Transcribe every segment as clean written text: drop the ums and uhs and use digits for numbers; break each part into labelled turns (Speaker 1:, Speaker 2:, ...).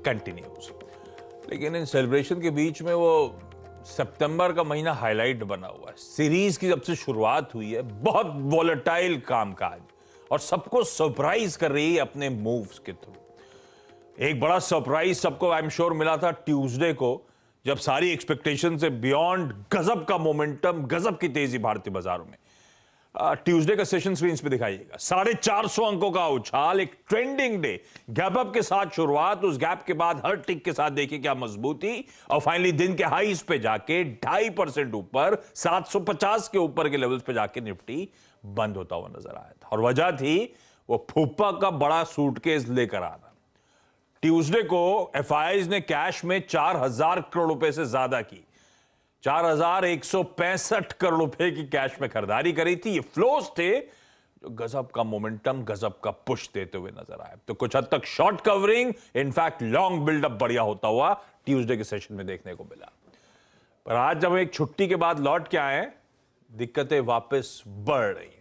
Speaker 1: Continues. लेकिन इन celebration के बीच में वो सितंबर का महीना हाईलाइट बना हुआ है। सीरीज की जब से शुरुआत हुई है, बहुत वॉलेटाइल कामकाज और सबको सरप्राइज कर रही है अपने मूव्स के थ्रू। एक बड़ा सरप्राइज सबको आई एम श्योर मिला था ट्यूसडे को, जब सारी एक्सपेक्टेशन से बियॉन्ड गजब का मोमेंटम, गजब की तेजी भारतीय बाजारों में। ट्यूसडे का सेशन स्क्रीन पे दिखाइएगा। 450 अंकों का उछाल, एक ट्रेंडिंग डे, गैप अप के साथ शुरुआत, उस गैप के बाद हर टिक के साथ देखिए क्या मजबूती, और फाइनली दिन के हाईज पे जाके 2.5% ऊपर 750 के ऊपर के लेवल्स पे जाके निफ्टी बंद होता हुआ नजर आया था। और वजह थी वो फूफा का बड़ा सूटकेस लेकर आना। ट्यूसडे को एफआईआईज ने कैश में 4,000 करोड़ रुपए से ज्यादा की, 4,165 करोड़ रुपए की कैश में खरीदारी करी थी। ये फ्लोज थे जो गजब का मोमेंटम, गजब का पुश देते हुए नजर आए। तो कुछ हद तक short covering, in fact long buildup बढ़िया होता हुआ ट्यूसडे के सेशन में देखने को मिला। पर आज जब एक छुट्टी के बाद लौट के आए, दिक्कतें वापस बढ़ रही हैं।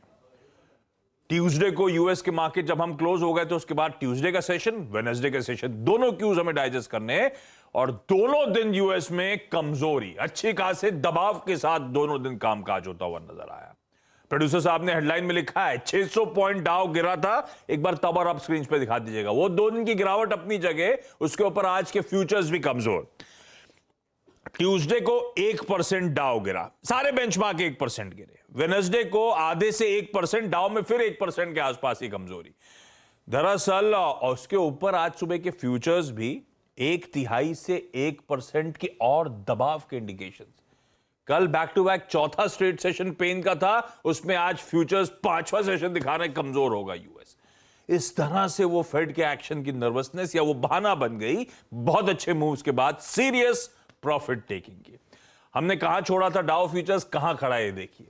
Speaker 1: ट्यूसडे को यूएस के मार्केट जब हम क्लोज हो गए तो उसके बाद ट्यूसडे का सेशन, वेडनेसडे का सेशन, दोनों क्यूज हमें डाइजेस्ट करने हैं। और दोनों दिन यूएस में कमजोरी, अच्छी खासे दबाव के साथ दोनों दिन कामकाज होता हुआ नजर आया। प्रोड्यूसर साहब ने हेडलाइन में लिखा है 600 पॉइंट डाउ गिरा था। एक बार तब और अब स्क्रीन पे दिखा दीजिएगा। वो 2 दिन की गिरावट अपनी जगह, उसके ऊपर आज के फ्यूचर्स भी कमजोर। ट्यूसडे को 1% डाउ गिरा, सारे बेंचमार्क 1% गिरे। वेडनेसडे को आधे से 1%, डाउ में फिर 1% के आसपास ही कमजोरी। दरअसल उसके ऊपर आज सुबह के फ्यूचर्स भी 1/3 से 1% की और दबाव के इंडिकेशन। कल बैक टू बैक चौथा स्ट्रेट सेशन पेन का था, उसमें आज फ्यूचर्स 5वां सेशन दिखा रहे कमजोर होगा यूएस। इस तरह से वो फेड के एक्शन की नर्वसनेस या वो बहाना बन गई बहुत अच्छे मूव्स के बाद सीरियस प्रॉफिट टेकिंग की। हमने कहां छोड़ा था डाउ फ्यूचर्स, कहां खड़ा है देखिए।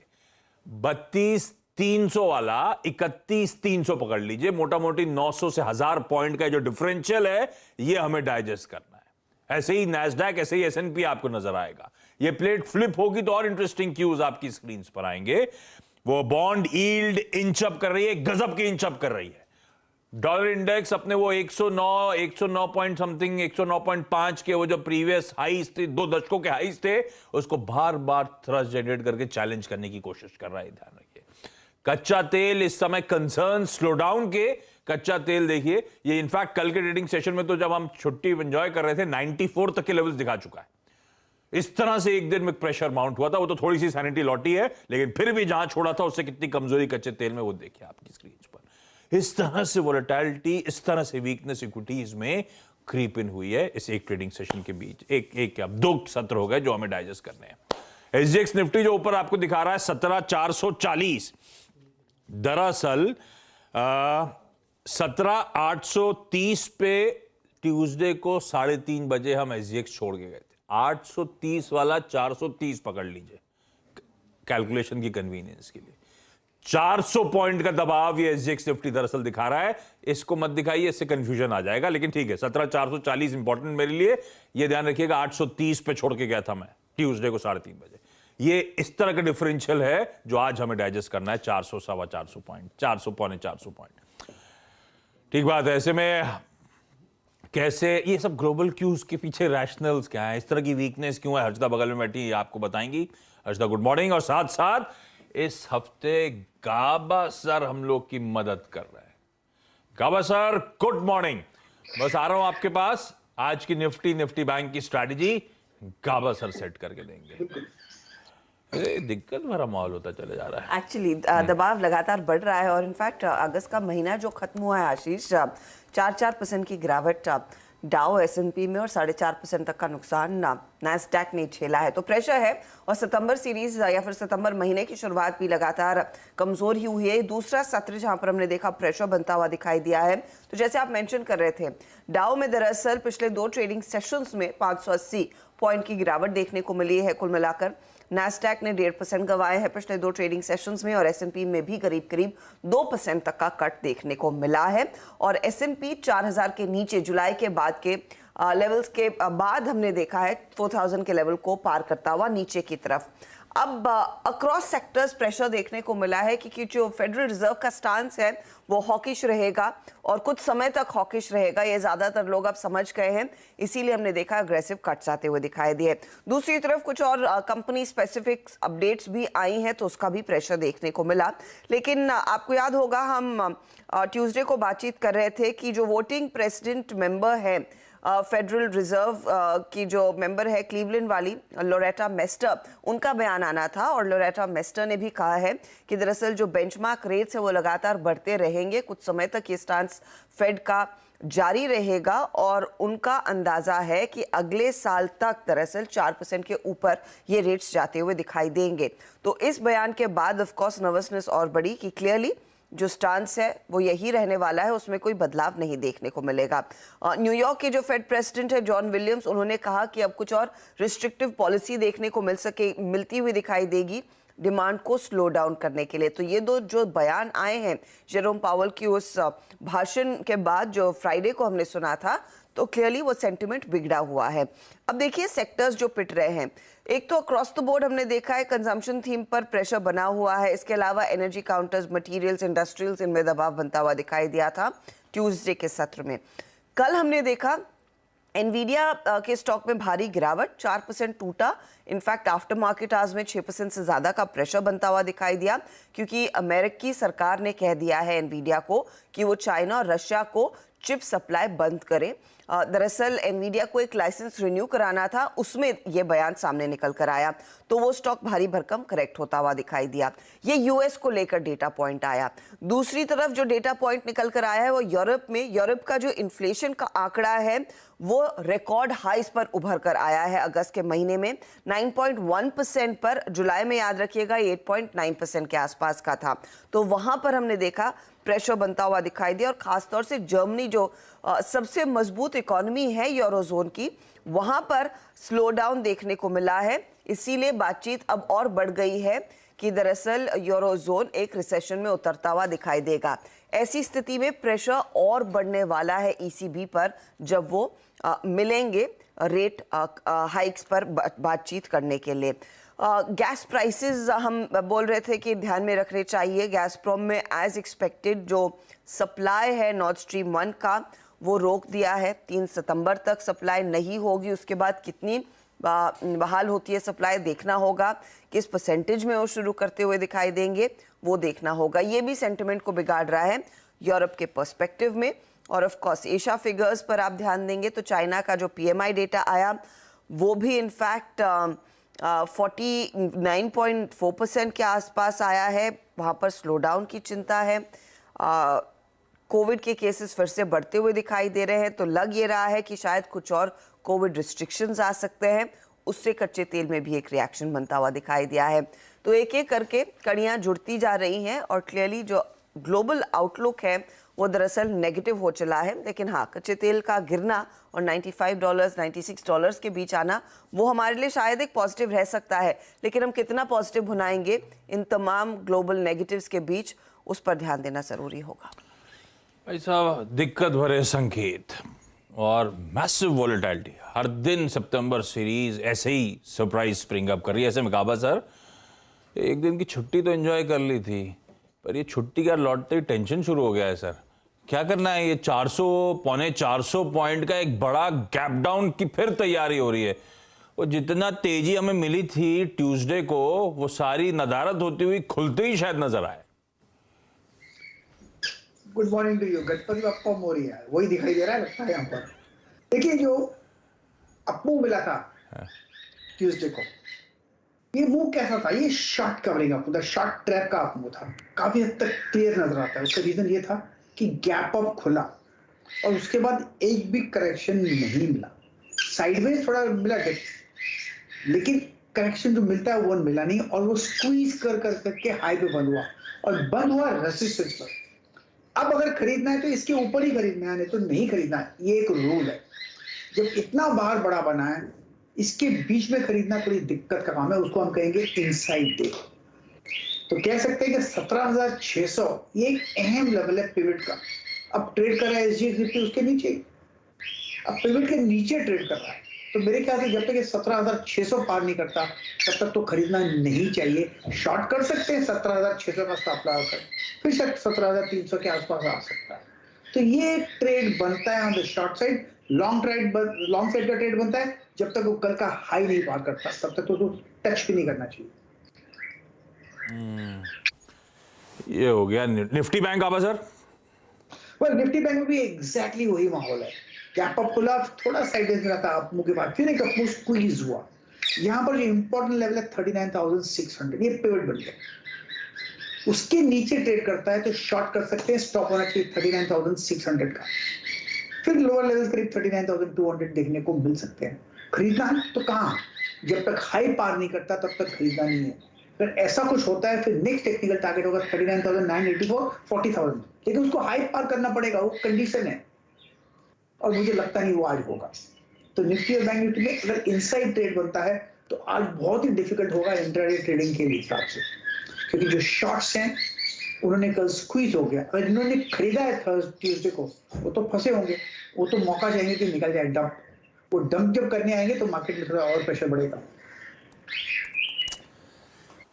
Speaker 1: 32,300 वाला 31,300 पकड़ लीजिए। मोटा मोटी 900 से 1000 पॉइंट का जो डिफरेंशियल है, ये हमें डाइजेस्ट करना है। ऐसे ही नैस्डैक, ऐसे ही एसएनपी आपको नजर आएगा। ये प्लेट फ्लिप होगी तो और इंटरेस्टिंग क्यूज आपकी स्क्रीन पर आएंगे। वो बॉन्ड यील्ड इंचअप कर रही है, गजब की इंचअप कर रही है। डॉलर इंडेक्स अपने वो 109 पॉइंट समथिंग, 109.5 के वो जो प्रीवियस हाईज थे, 2 दशकों के हाईज थे, उसको बार बार थ्रस्ट जनरेट करके चैलेंज करने की कोशिश कर रहा है। ध्यान रखिए, कच्चा तेल इस समय कंसर्न स्लो डाउन के। कच्चा तेल देखिए, ये इनफैक्ट कल के ट्रेडिंग सेशन में तो जब हम छुट्टी एंजॉय कर रहे थे 94 तक के लेवल्स दिखा चुका है। इस तरह से एक दिन में प्रेशर माउंट हुआ था। वो तो थोड़ी सी सैनिटी लौटी है, लेकिन फिर भी जहां छोड़ा था उससे कितनी कमजोरी कच्चे तेल में, वो देखिए आपकी स्क्रीन पर। इस तरह से वोलेटिलिटी, इस तरह से वीकनेस इक्विटीज में क्रीप इन हुई है इस एक ट्रेडिंग सेशन के बीच। एक क्या 2 सत्र हो गए जो हमें डाइजेस्ट करने हैं। एसजीएक्स निफ्टी जो ऊपर आपको दिखा रहा है 17,440, दरअसल 17,830 पे ट्यूसडे को 3:30 बजे हम एसजीएक्स छोड़ के गए थे। 830 वाला 430 पकड़ लीजिए कैलकुलेशन की कन्वीनियंस के लिए। 400 पॉइंट का दबाव ये एसजीएक्स निफ्टी दरअसल दिखा रहा है। इसको मत दिखाइए, इससे कंफ्यूजन आ जाएगा, लेकिन ठीक है। 17,440 इंपॉर्टेंट मेरे लिए, ये ध्यान रखिएगा। 830 पे छोड़ के गया था मैं ट्यूसडे को 3:30 बजे। ये इस तरह का डिफरेंशियल है जो आज हमें डाइजेस्ट करना है। 400, 450 पॉइंट, 400, पौने 400 पॉइंट। ठीक बात है। ऐसे में कैसे ये सब ग्लोबल क्यूज के पीछे रैशनल्स क्या है, इस तरह की वीकनेस क्यों है, हर्षदा बगल में बैठी आपको बताएंगी। Harshada good morning. और साथ साथ इस हफ्ते गाबा सर हम लोग की मदद कर रहे हैं। गाबा सर गुड मॉर्निंग। बस आ रहा हूं आपके पास, आज की निफ्टी बैंक की स्ट्रैटेजी गाबा सर सेट करके देंगे। दिक्कत भरा माहौल होता चले जा रहा है।
Speaker 2: एक्चुअली दबाव लगातार बढ़ रहा है और इनफैक्ट अगस्त का महीना जो खत्म हुआ है आशीष, 4% की गिरावट डाउ एसएनपी में और 4.5% तक का नुकसान नैस्डैक ने झेला है। तो प्रेशर है और सितंबर सीरीज या फिर सितंबर महीने की शुरुआत भी लगातार कमजोर ही हुई है। दूसरा सत्र जहां पर हमने देखा प्रेशर बनता हुआ दिखाई दिया है। तो जैसे आप मेंशन कर रहे थे, डाउ में दरअसल पिछले 2 ट्रेडिंग सेशंस में 580 पॉइंट की गिरावट देखने को मिली है। कुल मिलाकर नैस्डैक ने 1.5% गंवाए हैं पिछले 2 ट्रेडिंग सेशंस में और एसएनपी में भी करीब 2% तक का कट देखने को मिला है। और एसएनपी 4000 के नीचे जुलाई के बाद के लेवल्स के बाद हमने देखा है 4000 के लेवल को पार करता हुआ नीचे की तरफ। अब अक्रॉस सेक्टर्स प्रेशर देखने को मिला है क्योंकि जो फेडरल रिजर्व का स्टांस है वो हॉकिश रहेगा और कुछ समय तक हॉकिश रहेगा, ये ज्यादातर लोग अब समझ गए हैं, इसीलिए हमने देखा अग्रेसिव कट्स आते हुए दिखाई दिए। दूसरी तरफ कुछ और कंपनी स्पेसिफिक अपडेट्स भी आई हैं तो उसका भी प्रेशर देखने को मिला। लेकिन आपको याद होगा हम ट्यूसडे को बातचीत कर रहे थे कि जो वोटिंग प्रेसिडेंट मेंबर है फेडरल रिजर्व की जो मेंबर है क्लीवलैंड वाली लोरेटा मेस्टर, उनका बयान आना था और लोरेटा मेस्टर ने भी कहा है कि दरअसल जो बेंचमार्क रेट्स है वो लगातार बढ़ते रहेंगे, कुछ समय तक ये स्टांस फेड का जारी रहेगा और उनका अंदाजा है कि अगले साल तक दरअसल 4% के ऊपर ये रेट्स जाते हुए दिखाई देंगे। तो इस बयान के बाद ऑफ कोर्स नर्वसनेस और बढ़ी कि क्लियरली जो स्टांस है वो यही रहने वाला है, उसमें कोई बदलाव नहीं देखने को मिलेगा। न्यूयॉर्क के जो फेड प्रेसिडेंट है जॉन विलियम्स, उन्होंने कहा कि अब कुछ और रिस्ट्रिक्टिव पॉलिसी देखने को मिलती हुई दिखाई देगी डिमांड को स्लो डाउन करने के लिए। तो ये दो जो बयान आए हैं जेरोम पावल की उस भाषण के बाद जो फ्राइडे को हमने सुना था, तो क्लियरली वो सेंटिमेंट बिगड़ा हुआ है। अब देखिए सेक्टर्स जो पिट रहे हैं, एक तो अक्रॉस द बोर्ड हमने देखा है कंजम्पशन थीम पर प्रेशर बना हुआ है। इसके अलावा एनर्जी काउंटर्स, मटेरियल्स, इंडस्ट्रियल्स, इनमें दबाव बनता हुआ दिखाई दिया था ट्यूसडे के सत्र में। कल हमने देखा एनवीडिया के स्टॉक में भारी गिरावट, 4% टूटा। इनफैक्ट आफ्टर मार्केट आज में 6% से ज्यादा का प्रेशर बनता हुआ दिखाई दिया, क्योंकि अमेरिकी सरकार ने कह दिया है एनवीडिया को कि वो चाइना और रशिया को चिप सप्लाई बंद करे। दरअसल एनवीडिया को एक लाइसेंस रिन्यू कराना था, उसमें यह बयान सामने निकल कर आया, तो वो स्टॉक भारी भरकम करेक्ट होता हुआ दिखाई दिया। ये यूएस को लेकर डेटा पॉइंट आया। दूसरी तरफ जो डेटा पॉइंट निकल कर आया है वो यूरोप में, यूरोप का जो इन्फ्लेशन का आंकड़ा है वो रिकॉर्ड हाइस पर उभर कर आया है अगस्त के महीने में 9.1% पर, जुलाई में याद रखिएगा 8.9% के आसपास का था। तो वहां पर हमने देखा प्रेशर बनता हुआ दिखाई दिया और खासतौर से जर्मनी जो सबसे मजबूत इकोनॉमी है यूरोजोन की, वहां पर स्लो डाउन देखने को मिला है। इसीलिए बातचीत अब और बढ़ गई है कि दरअसल यूरोजोन एक रिसेशन में उतरता हुआ दिखाई देगा। ऐसी स्थिति में प्रेशर और बढ़ने वाला है ईसीबी पर जब वो मिलेंगे रेट हाइक्स पर बातचीत करने के लिए। गैस प्राइसेस हम बोल रहे थे कि ध्यान में रखने चाहिए। गैसप्रोम में एज एक्सपेक्टेड जो सप्लाई है नॉर्थ स्ट्रीम 1 का वो रोक दिया है, 3 सितंबर तक सप्लाई नहीं होगी। उसके बाद कितनी बहाल होती है सप्लाई देखना होगा, किस परसेंटेज में वो शुरू करते हुए दिखाई देंगे वो देखना होगा। ये भी सेंटिमेंट को बिगाड़ रहा है यूरोप के पर्सपेक्टिव में। और ऑफ कोर्स एशिया फिगर्स पर आप ध्यान देंगे तो चाइना का जो पीएमआई डेटा आया वो भी इनफैक्ट 49.4% के आसपास आया है। वहाँ पर स्लो डाउन की चिंता है। कोविड के केसेस फिर से बढ़ते हुए दिखाई दे रहे हैं, तो लग ये रहा है कि शायद कुछ और कोविड रिस्ट्रिक्शंस आ सकते हैं, उससे कच्चे तेल में भी एक रिएक्शन बनता हुआ दिखाई दिया है। तो एक एक करके कड़ियाँ जुड़ती जा रही हैं और क्लियरली जो ग्लोबल आउटलुक है वो दरअसल नेगेटिव हो चला है। लेकिन हाँ, कच्चे तेल का गिरना और $95, $96 के बीच आना वो हमारे लिए शायद एक पॉजिटिव रह सकता है, लेकिन हम कितना पॉजिटिव बनाएंगे इन तमाम ग्लोबल नेगेटिव्स के बीच, उस पर ध्यान देना जरूरी होगा।
Speaker 1: भाई साहब, दिक्कत भरे संकेत और मैसिव वॉलेटिलिटी। हर दिन सितंबर सीरीज ऐसे ही सरप्राइज स्प्रिंग अप कर रही है। ऐसे में कहा सर एक दिन की छुट्टी तो एंजॉय कर ली थी, पर ये छुट्टी का लौटते ही टेंशन शुरू हो गया है सर। क्या करना है? ये 400-450 पॉइंट का एक बड़ा गैप डाउन की फिर तैयारी हो रही है। वो जितना तेजी हमें मिली थी ट्यूसडे को, वो सारी नदारत होती हुई खुलते ही शायद नजर आए।
Speaker 3: Good morning to you. Ganpati Bappa Morya, वही दिखाई दे रहा है लगता है यहाँ पर। देखिए जो अपमूव मिला था ट्यूसडे को, ये मूव कैसा था? ये short covering up, short trap का अपमूव था, काफी हद तक क्लियर नजर आता है। उसका रीजन ये था कि गैप अप खुला और उसके बाद एक भी करेक्शन नहीं मिला। साइडवेज थोड़ा मिला डिप, लेकिन करेक्शन जो मिलता है वो मिला नहीं और वो स्क्वीज कर करके हाई पे बंद हुआ और बंद हुआ रेजिस्टेंस पर। अब अगर खरीदना है तो इसके ऊपर ही खरीदना है, नहीं तो नहीं खरीदना है। ये एक रूल है। जब इतना बाहर बड़ा बना है, इसके बीच में खरीदना थोड़ी दिक्कत का काम है, उसको हम कहेंगे इनसाइड डे। तो कह सकते हैं कि 17,600 ये एक अहम लेवल है पिवट का। अब ट्रेड कर रहा है एसजी निफ्टी उसके नीचे, अब पिवट के नीचे ट्रेड कर रहा है। तो मेरे ख्याल से जब तक ये 17,600 पार नहीं करता तब तक तो खरीदना नहीं चाहिए। शॉर्ट कर सकते हैं 17,600 का स्टॉप लगा कर, फिर शायद 17,300 के आसपास आ सकता है। तो ये ट्रेड बनता है on the short side. Long side का ट्रेड बनता है जब तक वो कल का हाई नहीं पार करता, तब तक तो टच भी नहीं करना चाहिए।
Speaker 1: ये हो गया निफ्टी बैंक आपा सर।
Speaker 3: वेल निफ्टी बैंक में भी एग्जैक्टली वही माहौल है। गैप अप खुला, थोड़ा साइडवेज में था अप मूव के बाद, फिर एक अप मूव स्क्वीज हुआ। यहां पर जो इंपॉर्टेंट लेवल है 39,600, ये पिवट बन गया। उसके नीचे ट्रेड करता है तो शॉर्ट कर सकते हैं, स्टॉप होना चाहिए 39,600 का। फिर लोअर लेवल करीब 39,200 देखने को मिल सकते हैं। खरीदना है तो कहां? जब तक हाई पार नहीं करता तब तक खरीदना नहीं है। अगर ऐसा कुछ होता है फिर नेक्स्ट टेक्निकल टारगेट होगा 39,984, 40,000, लेकिन उसको हाई पार करना पड़ेगा, वो कंडीशन है और मुझे लगता नहीं वो आज होगा। तो निफ्टी और बैंक निफ्टी में अगर इनसाइड ट्रेड बनता है तो आज बहुत ही डिफिकल्ट होगा इंट्राडे ट्रेडिंग के हिसाब से, क्योंकि जो शॉर्ट्स हैं उन्होंने कल स्क्वीज हो गया। अगर इन्होंने खरीदा है ट्यूसडे को वो तो फंसे होंगे, वो तो मौका चाहेंगे कि निकल जाए डंप। वो डंप जब करने आएंगे तो मार्केट में थोड़ा और प्रेशर बढ़ेगा।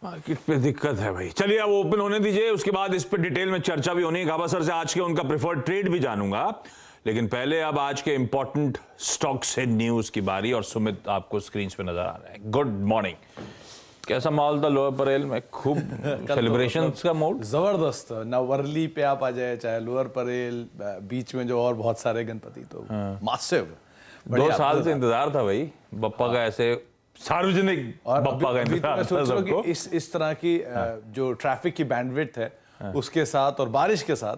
Speaker 1: मार्केट पे दिक्कत है भाई। चलिए अब ओपन होने दीजिए, उसके बाद इस पे डिटेल में चर्चा भी होनी है। गाबा सर से आज के उनका प्रेफर्ड ट्रेड भी जानूंगा, लेकिन पहले अब आज के इंपॉर्टेंट स्टॉक्स से न्यूज की बारी। और सुमित आपको स्क्रीन पे नजर आ रहा है। Good morning. कैसा माहौल था लोअर परेल में? खूब सेलिब्रेशंस का मूड
Speaker 4: जबरदस्त। ना वर्ली पे आप आ जाए, चाहे लोअर परेल, बीच में जो और बहुत सारे गणपति, तो मासिव।
Speaker 1: 2 साल से इंतजार था भाई बप्पा का, ऐसे सार्वजनिक बप्पा का इंतजार था सबको।
Speaker 4: इस तरह की जो ट्रैफिक की बैंडविड्थ है उसके साथ और बारिश के साथ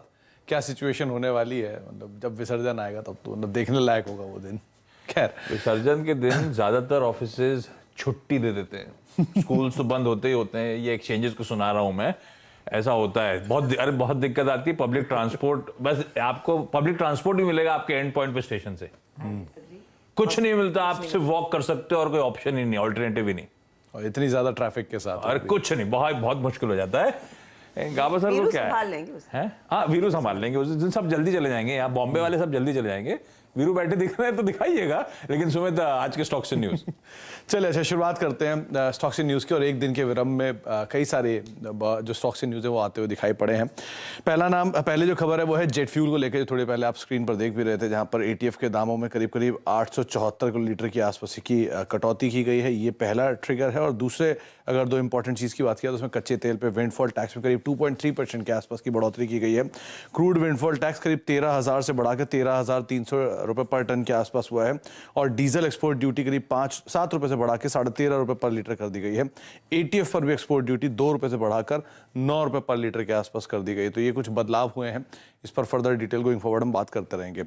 Speaker 4: क्या सिचुएशन होने वाली है, मतलब जब विसर्जन आएगा तब तो मतलब देखने लायक होगा वो दिन। खैर,
Speaker 1: विसर्जन के दिन ज्यादातर ऑफिसेज छुट्टी दे देते हैं, स्कूल्स तो बंद होते ही होते हैं। ये एक्सचेंजेस को सुना रहा हूं मैं, ऐसा होता है। बहुत दिक्कत आती है। पब्लिक ट्रांसपोर्ट, बस आपको पब्लिक ट्रांसपोर्ट भी मिलेगा आपके एंड पॉइंट पे स्टेशन से, कुछ नहीं मिलता। आप सिर्फ वॉक कर सकते हो और कोई ऑप्शन ही नहीं, ऑल्टरनेटिव ही नहीं।
Speaker 4: और इतनी ज्यादा ट्रैफिक के साथ
Speaker 1: और कुछ नहीं, बहुत मुश्किल हो जाता है। गाबा सर को क्या है? हाँ, वीरू संभाल लेंगे उस दिन। सब जल्दी चले जाएंगे, यहाँ बॉम्बे वाले सब जल्दी चले जाएंगे। वीरू बैठे दिख रहे हैं तो दिखाइएगा। लेकिन सुमित, आज के स्टॉक से न्यूज।
Speaker 4: चलिए, अच्छा शुरुआत करते हैं स्टॉक से न्यूज़ की। और एक दिन के विराम में कई सारे जो स्टॉक से न्यूज़ है वो आते हुए दिखाई पड़े हैं। पहले जो खबर है वो है जेट फ्यूल को लेकर, जो थोड़ी पहले आप स्क्रीन पर देख भी रहे थे, जहां पर एटीएफ के दामों में करीब 874 लीटर के आसपास की कटौती की गई है। ये पहला ट्रिगर है। और दूसरे, अगर दो इंपॉर्टेंट चीज़ की बात किया तो उसमें कच्चे तेल पे विंडफॉल टैक्स में करीब 2.3% के आसपास की बढ़ोतरी की गई है। क्रूड विंडफॉल टैक्स करीब 13,000 से बढ़ाकर 13,300 रुपये पर टन के आसपास हुआ है। और डीजल एक्सपोर्ट ड्यूटी करीब 7 रुपये से बढ़ा के 13.5 रुपये पर लीटर कर दी गई है। एटीएफ पर भी एक्सपोर्ट ड्यूटी 2 रुपये से बढ़ाकर 9 रुपये पर लीटर के आसपास कर दी गई। तो ये कुछ बदलाव हुए हैं। इस पर फर्दर डिटेल गोइंग फॉरवर्ड हम बात करते रहेंगे।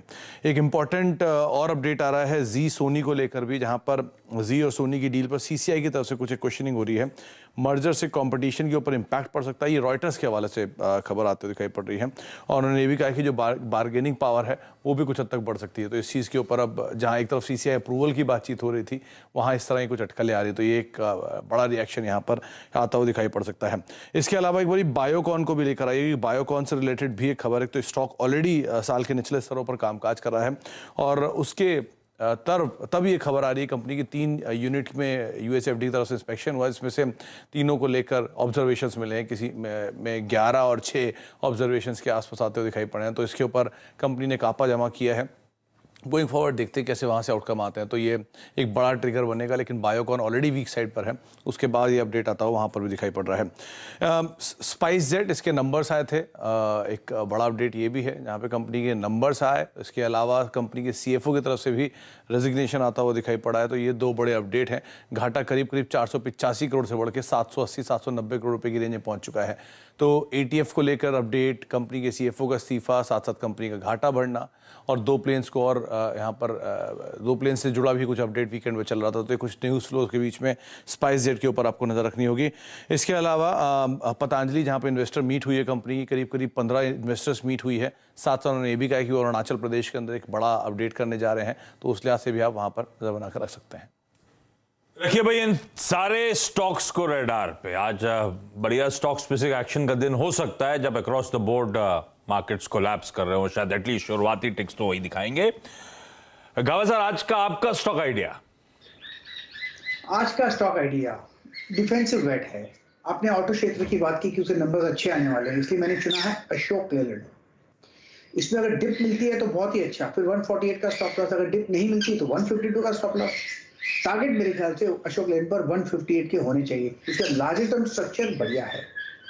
Speaker 4: एक इंपॉर्टेंट और अपडेट आ रहा है जी सोनी को लेकर भी, जहां पर जी और सोनी की डील पर सीसीआई की तरफ से कुछ क्वेश्चनिंग हो रही है। मर्जर से कंपटीशन के ऊपर इंपैक्ट पड़ सकता है, ये रॉयटर्स के हवाले से खबर आते हुए दिखाई पड़ रही है। और उन्होंने ये भी कहा कि जो बार्गेनिंग पावर है वो भी कुछ हद तक बढ़ सकती है। तो इस चीज़ के ऊपर अब जहां एक तरफ सीसीआई अप्रूवल की बातचीत हो रही थी, वहां इस तरह की कुछ अटकलें आ रही, तो ये एक बड़ा रिएक्शन यहाँ पर आता हुआ दिखाई पड़ सकता है। इसके अलावा एक बारी बायोकॉन को भी लेकर आई। बायोकॉन से रिलेटेड भी एक खबर है। तो स्टॉक ऑलरेडी साल के निचले स्तरों पर कामकाज कर रहा है। और उसके तब ये खबर आ रही है, कंपनी की 3 यूनिट में यूएसएफडी की तरफ से इंस्पेक्शन हुआ, इसमें से 3 को लेकर ऑब्जर्वेशंस मिले हैं। किसी में 11 और 6 ऑब्जर्वेशंस के आसपास आते हुए दिखाई पड़े हैं। तो इसके ऊपर कंपनी ने कापा जमा किया है। गोइंग फॉरवर्ड देखते हैं कैसे वहाँ से आउटकम आते हैं। तो ये एक बड़ा ट्रिगर बनेगा। लेकिन बायोकॉन ऑलरेडी वीक साइड पर है, उसके बाद ये अपडेट आता हो वहाँ पर भी दिखाई पड़ रहा है। स्पाइस जेट, इसके नंबर्स आए थे। एक बड़ा अपडेट ये भी है जहाँ पे कंपनी के नंबर्स आए। इसके अलावा कंपनी के सीएफओ की तरफ से भी रेजिग्नेशन आता हुआ दिखाई पड़ा है। तो ये 2 बड़े अपडेट हैं। घाटा करीब 485 करोड़ से बढ़ के 780-790 करोड़ रुपये की रेंज में पहुँच चुका है। तो एटीएफ को लेकर अपडेट, कंपनी के सीएफओ का इस्तीफा, साथ साथ कंपनी का घाटा बढ़ना, और 2 प्लेन्स को और यहाँ पर 2 प्लेन से जुड़ा भी कुछ अपडेट वीकेंड में चल रहा था। तो ये कुछ न्यूज़ फ्लो के बीच में स्पाइस जेट के ऊपर आपको नजर रखनी होगी। इसके अलावा पतंजलि, जहाँ पे इन्वेस्टर मीट हुई है कंपनी की, करीब 15 इन्वेस्टर्स मीट हुई है। साथ साथ उन्होंने ये भी कहा कि वो अरुणाचल प्रदेश के अंदर एक बड़ा अपडेट करने जा रहे हैं। तो उस लिहाज से भी आप वहाँ पर नजर बनाकर रख सकते हैं।
Speaker 1: रखिए भाई इन सारे स्टॉक्स को रेडार पे। आज बढ़िया स्टॉक स्पेसिफिक एक्शन का दिन हो सकता है, जब across the board markets collapse कर रहे हो। शायद एटलीस्ट शुरुआती टिक्स तो वही दिखाएंगे। गावा सर, आज का आपका स्टॉक आइडिया?
Speaker 3: आज का स्टॉक आइडिया डिफेंसिव बेट है। आपने ऑटो क्षेत्र की बात की कि उसे नंबर्स अच्छे आने वाले हैं, इसलिए मैंने चुना है अशोक लेलैंड। इसमें अगर डिप मिलती है तो बहुत ही अच्छा, फिर 148 का स्टॉप लॉस, अगर डिप नहीं मिलती तो 152 का स्टॉप लॉस। टारगेट मेरे ख्याल से अशोक लेलैंड पर 158 के होने चाहिए। इसका लार्जेस्ट टर्म स्ट्रक्चर बढ़िया है,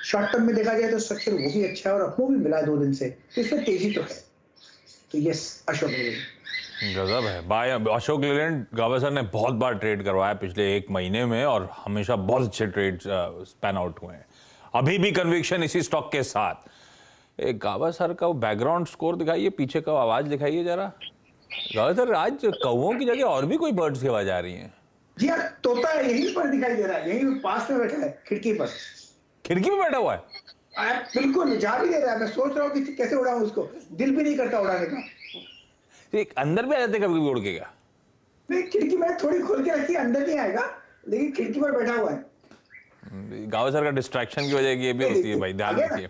Speaker 3: शॉर्ट टर्म में देखा जाए तो स्ट्रक्चर वो भी अच्छा है और अपो भी मिला 2 दिन से, तो इसमें तेजी तो है। तो यस, अशोक लेलैंड
Speaker 1: गजब है भाई। अशोक लेलैंड गावस्कर ने बहुत बार ट्रेड करवाया पिछले 1 महीने में और हमेशा बहुत अच्छे ट्रेड स्पैन आउट हुए हैं। अभी भी कन्विक्शन इसी स्टॉक के साथ। एक गावस्कर का वो बैकग्राउंड स्कोर दिखाइए, पीछे का आवाज दिखाइए जरा। गावस्कर, आज कौवों की जगह और भी कोई बर्ड्स की आवाज आ रही है।
Speaker 3: जी यार, तोता यहीं पर दिखाई दे रहा है, यहीं पास में बैठा है खिड़की पर।
Speaker 1: खिड़की में बैठा हुआ है?
Speaker 3: बिल्कुल जा भी दे रहा है। मैं सोच रहा हूँ कि कैसे उड़ाऊं उसको, दिल भी नहीं करता उड़ाने का।
Speaker 1: एक अंदर भी आ जाते कभी कभी उड़ के क्या?
Speaker 3: नहीं, खिड़की मैंने थोड़ी खोल के रखी, अंदर नहीं आएगा, लेकिन खिड़की पर बैठा हुआ है।
Speaker 1: गावस्कर का डिस्ट्रैक्शन की वजह ये भी होती है भाई, ध्यान रखिए।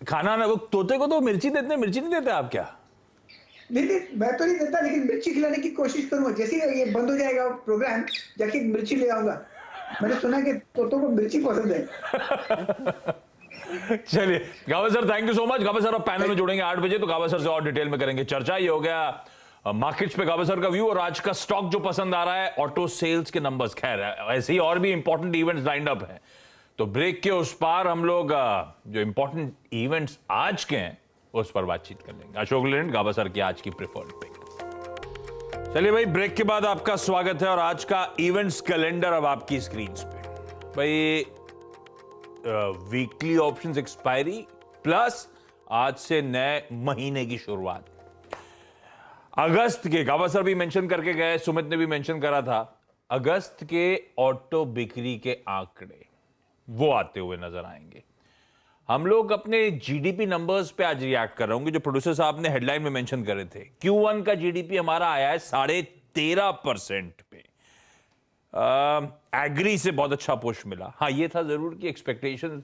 Speaker 1: खाना ना, वो तोते को तो मिर्ची देते हैं, मिर्ची नहीं देते आप क्या?
Speaker 3: नहीं, मैं तो नहीं देता, लेकिन मिर्ची खिलाने की कोशिश करूंगा। जैसे ही ये बंद हो जाएगा प्रोग्राम, जाके मिर्ची ले आऊंगा। मैंने सुना कि तोतों को मिर्ची पसंद है।
Speaker 1: चलिए Gavaskar, thank you so much. Gavaskar अब पैनल में जुड़ेंगे 8 बजे, तो गावस्कर से और डिटेल में करेंगे चर्चा। ये हो गया मार्केट्स पे गावस्कर का व्यू। और आज का स्टॉक जो पसंद आ रहा है, ऑटो सेल्स के नंबर्स। खैर ऐसे ही और भी इंपॉर्टेंट इवेंट्स लाइंड अप हैं, तो ब्रेक के उस पार हम लोग जो इंपॉर्टेंट इवेंट्स आज के हैं उस पर बातचीत कर लेंगे। अशोक लेलैंड गावस्कर की आज की प्रेफर्ड पिक। चलिए भाई, ब्रेक के बाद आपका स्वागत है और आज का इवेंट्स कैलेंडर अब आपकी स्क्रीन पे। भाई वीकली ऑप्शंस एक्सपायरी प्लस आज से नए महीने की शुरुआत। अगस्त के, गावस्कर भी मेंशन करके गए, सुमित ने भी मेंशन करा था, अगस्त के ऑटो बिक्री के आंकड़े वो आते हुए नजर आएंगे। हम लोग अपने जीडीपी नंबर्स पे आज रिएक्ट कर रहे होंगे, जो प्रोड्यूसर साहब ने हेडलाइन में मेंशन करे थे। Q1 का जीडीपी हमारा आया है 13.5% पे। एग्री से बहुत अच्छा पुश मिला। हाँ, ये था जरूर कि एक्सपेक्टेशन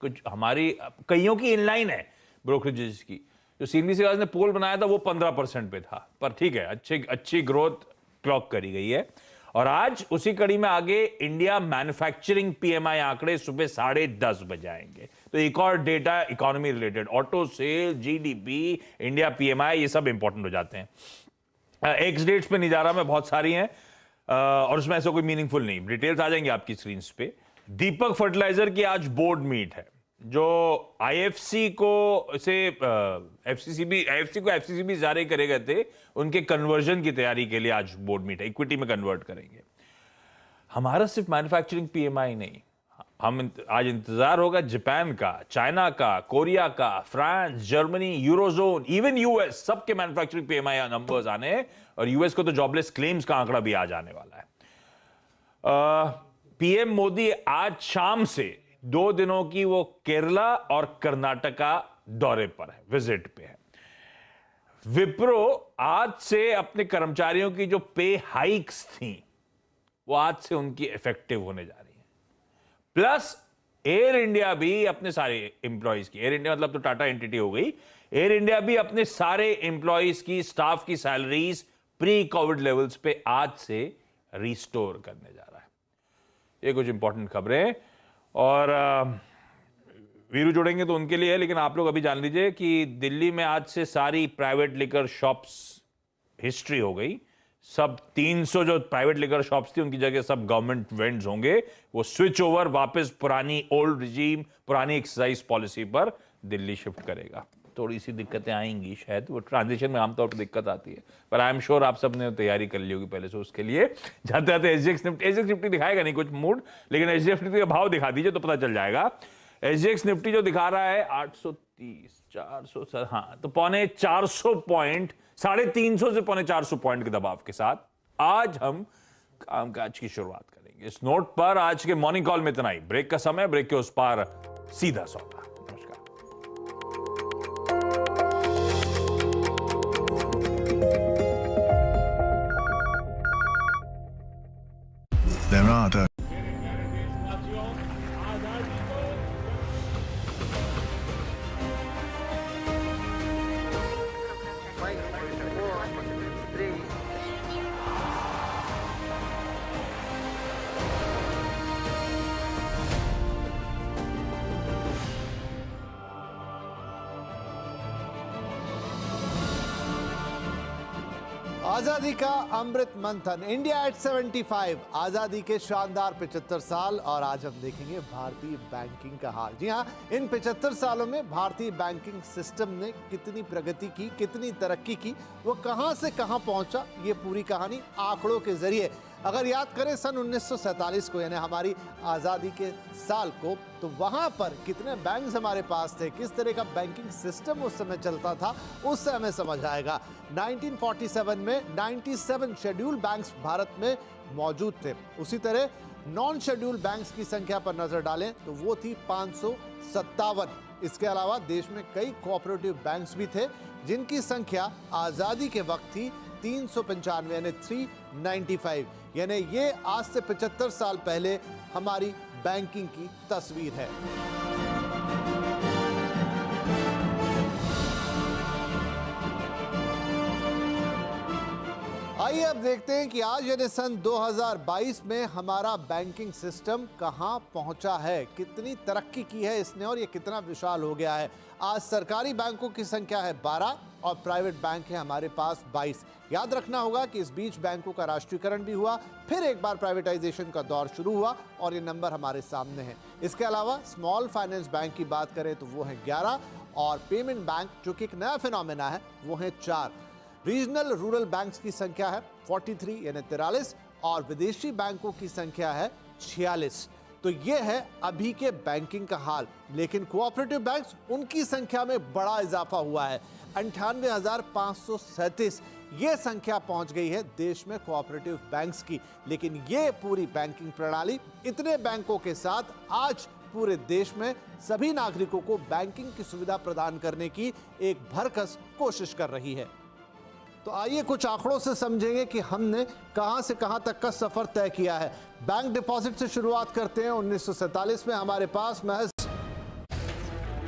Speaker 1: कुछ हमारी, कईयों की इनलाइन है ब्रोकरेजेस की। जो सीएनबीसी ने पोल बनाया था वो 15% पे था, पर ठीक है, अच्छी ग्रोथ क्लॉक करी गई है। और आज उसी कड़ी में आगे इंडिया मैन्युफैक्चरिंग पीएमआई आंकड़े सुबह 10:30 बजे आएंगे। तो एक और data economy related, auto sale, GDP, India PMI, ये सब इंपॉर्टेंट हो जाते हैं। एक्स डेट्स पे नहीं जा रहा मैं, बहुत सारी हैं और उसमें ऐसा कोई मीनिंगफुल नहीं। डिटेल्स आ जाएंगे आपकी स्क्रीन पे। दीपक फर्टिलाइजर की आज बोर्ड मीट है, जो आईएफसी को से एफसीसीबी जारी करे गए थे, उनके कन्वर्जन की तैयारी के लिए आज बोर्ड मीट है। इक्विटी में कन्वर्ट करेंगे। हमारा सिर्फ मैन्युफैक्चरिंग पीएमआई नहीं, हम आज इंतजार होगा जापान का, चाइना का, कोरिया का, France, Germany, eurozone, even US, सबके मैन्युफैक्चरिंग पीएमआई नंबर्स आने हैं। और यूएस को तो जॉबलेस क्लेम्स का आंकड़ा भी आज आने वाला है। पीएम मोदी आज शाम से 2 दिनों की वो केरला और कर्नाटका दौरे पर है, विजिट पे है। विप्रो आज से अपने कर्मचारियों की जो पे हाइक्स थी वो आज से उनकी इफेक्टिव होने जा रही है। प्लस एयर इंडिया भी अपने सारे एम्प्लॉइज की, एयर इंडिया मतलब तो टाटा एंटिटी हो गई, एयर इंडिया भी अपने सारे एम्प्लॉइज की, स्टाफ की सैलरीज प्री कोविड लेवल्स पे आज से रिस्टोर करने जा रहा है। ये कुछ इंपॉर्टेंट खबरें। और वीरू जुड़ेंगे तो उनके लिए है, लेकिन आप लोग अभी जान लीजिए कि दिल्ली में आज से सारी प्राइवेट लिकर शॉप्स हिस्ट्री हो गई। सब 300 जो प्राइवेट लिकर शॉप्स थी उनकी जगह सब गवर्नमेंट वेंड्स होंगे। वो स्विच ओवर वापस पुरानी ओल्ड रिजीम, पुरानी एक्साइज पॉलिसी पर दिल्ली शिफ्ट करेगा। थोड़ी सी दिक्कतें आएंगी शायद, वो ट्रांजिशन में आमतौर पर दिक्कत आती है, पर आई एम श्योर आप सब ने तैयारी कर ली होगी पहले से उसके लिए। जाते जाते एसजीएक्स निफ्टी दिखाएगा नहीं कुछ मूड, लेकिन एसजीएक्स निफ्टी का भाव दिखा दीजिए तो पता चल जाएगा। एसजीएक्स निफ्टी जो दिखा रहा है 830, 400, हाँ, तो 450 पॉइंट, 350 से 450 पॉइंट के दबाव के साथ आज हम कामकाज की शुरुआत करेंगे। इस नोट पर आज के मॉर्निंग कॉल में इतना ही। ब्रेक का समय, ब्रेक के उस पार सीधा सौदा। नमस्कार।
Speaker 5: There are the
Speaker 6: आजादी का अमृत मंथन, इंडिया एट 75, आजादी के शानदार 75 साल। और आज हम देखेंगे भारतीय बैंकिंग का हाल। जी हाँ, इन 75 सालों में भारतीय बैंकिंग सिस्टम ने कितनी प्रगति की, कितनी तरक्की की, वो कहां से कहां पहुंचा, ये पूरी कहानी आंकड़ों के जरिए अगर याद करें सन 1947 को, यानी हमारी आज़ादी के साल को, तो वहां पर कितने बैंक्स हमारे पास थे, किस तरह का बैंकिंग सिस्टम उस समय चलता था, उससे हमें समझ आएगा। 1947 में 97 शेड्यूल बैंक्स भारत में मौजूद थे। उसी तरह नॉन शेड्यूल बैंक्स की संख्या पर नजर डालें तो वो थी 557। इसके अलावा देश में कई कोऑपरेटिव बैंक्स भी थे जिनकी संख्या आज़ादी के वक्त थी 395, यानी 395। यानी ये आज से 75 साल पहले हमारी बैंकिंग की तस्वीर है। आइए अब देखते हैं कि आज यानी सन 2022 में हमारा बैंकिंग सिस्टम कहां पहुंचा है, कितनी तरक्की की है इसने और ये कितना विशाल हो गया है। आज सरकारी बैंकों की संख्या है 12 और प्राइवेट बैंक है हमारे पास 22। याद रखना होगा कि इस बीच बैंकों का राष्ट्रीयकरण भी हुआ, फिर एक बार प्राइवेटाइजेशन का दौर शुरू हुआ और ये नंबर हमारे सामने है। इसके अलावा स्मॉल फाइनेंस बैंक की बात करें तो वो है 11 और पेमेंट बैंक जो कि एक नया फिनोमेना है वो है 4। रीजनल रूरल बैंक्स की संख्या है 43 यानी 43 और विदेशी बैंकों की संख्या है 46। तो ये है अभी के बैंकिंग का हाल। लेकिन कोऑपरेटिव बैंक्स, उनकी संख्या में बड़ा इजाफा हुआ है। 98,537 ये संख्या पहुंच गई है देश में कोऑपरेटिव बैंक्स की। लेकिन ये पूरी बैंकिंग प्रणाली इतने बैंकों के साथ आज पूरे देश में सभी नागरिकों को बैंकिंग की सुविधा प्रदान करने की एक भरकस कोशिश कर रही है। तो आइए कुछ आंकड़ों से समझेंगे कि हमने कहां से कहां तक का सफर तय किया है। बैंक डिपॉजिट से शुरुआत करते हैं। 1947 में हमारे पास महज